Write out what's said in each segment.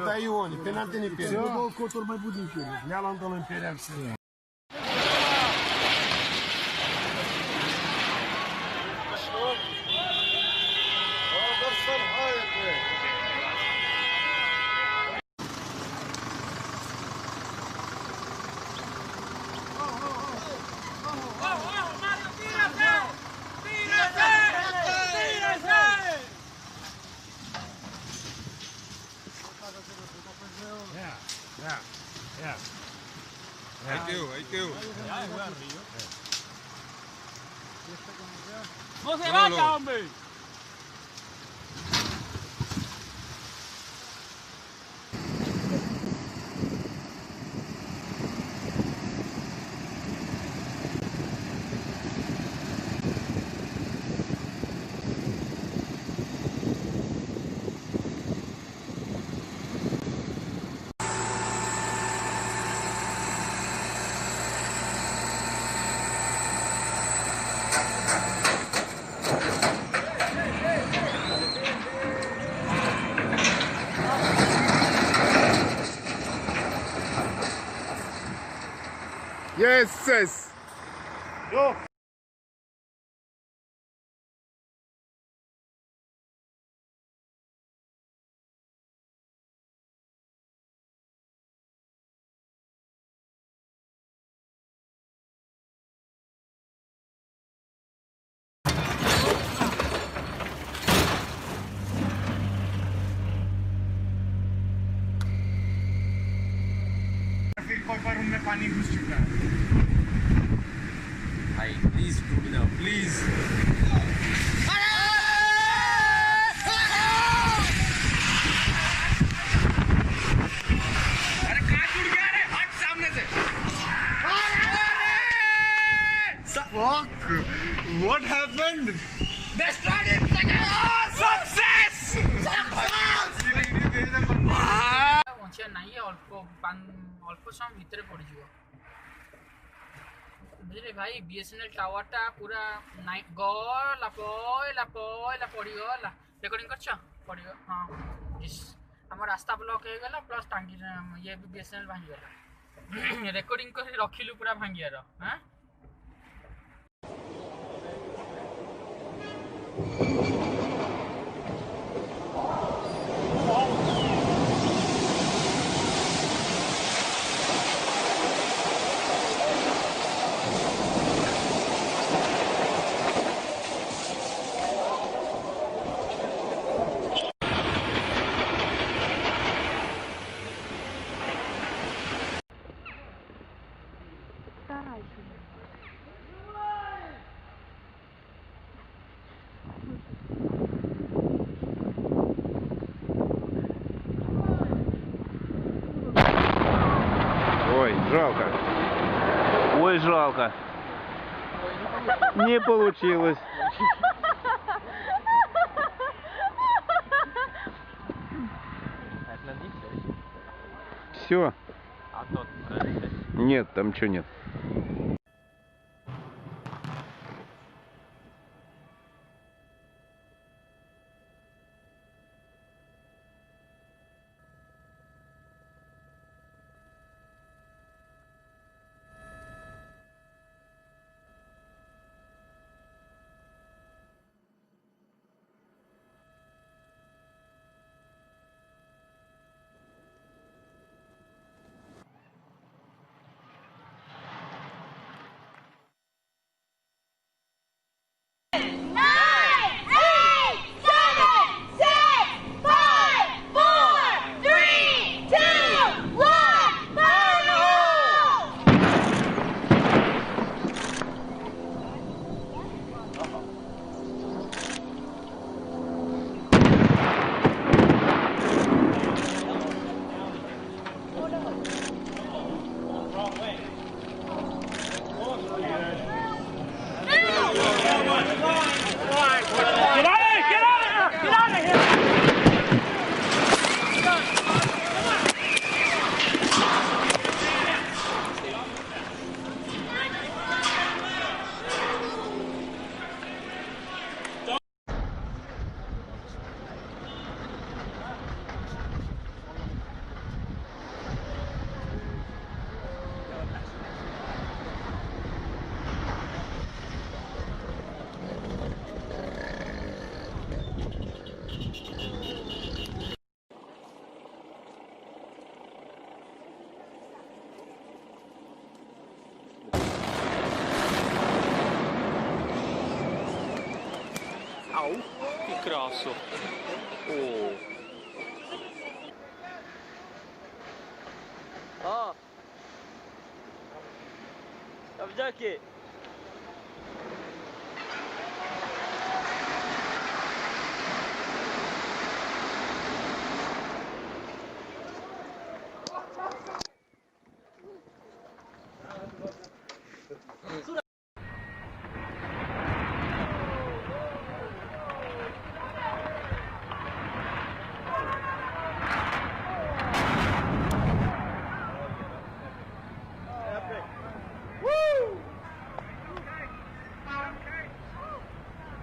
Это Иони, пенальти не перед. Футбол, который мы будем перед. Я Лондоном перед всем. Yeah. Aí teu. No se vaya, hombre. Yes. Yok. में पानी घुस चुका है भाई प्लीज डूब जाओ प्लीज अरे कहाँ टूट गया रे हट सामने से Fuck! What happened? destroyed it success ପହଞ୍ଚିବା ନାହିଁ ଅଳ୍ପ ସମୟ ଭିତରେ ପଡ଼ିଯିବ ବୁଝିଲେ ଭାଇ BSNL ଟାୱାରଟା ପୁରା ଗଲା ପଡ଼ିଗଲା ରେକର୍ଡିଂ କରିଛ ପଡ଼ିବ ହଁ ଆମ ରାସ୍ତା ବ୍ଲକ୍ ହେଇଗଲା ପ୍ଲସ୍ ଟାଙ୍ଗି ଇଏ ବି BSNL ଭାଙ୍ଗିଗଲା ରେକର୍ଡିଂ କରି ରଖିଲୁ ପୁରା ଭାଙ୍ଗିବାର ହାଁ Жалко. Ой, жалко. Не получилось. Все. Нет, там ничего нет. Uau! Que grosso! Oh! हाँ अब जाके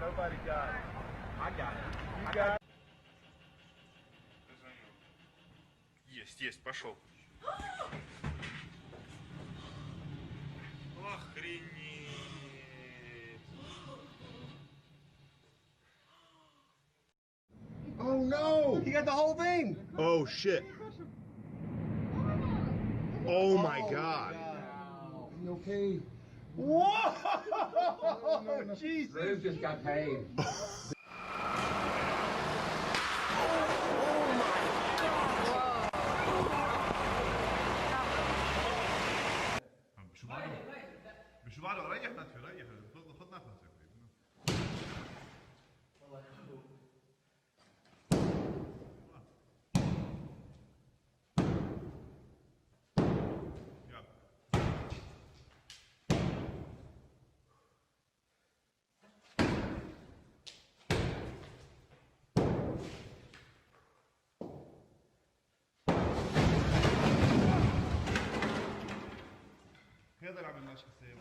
Nobody got it. I got it. I got it. Есть, пошел. Охренеть. Oh no! He got the whole thing. Oh shit. Oh my god. You okay? Whoa! Jesus. Liz just got paid. مش بعد ريح نفسي ريح خد نفسك هذا اللي عملناش حساب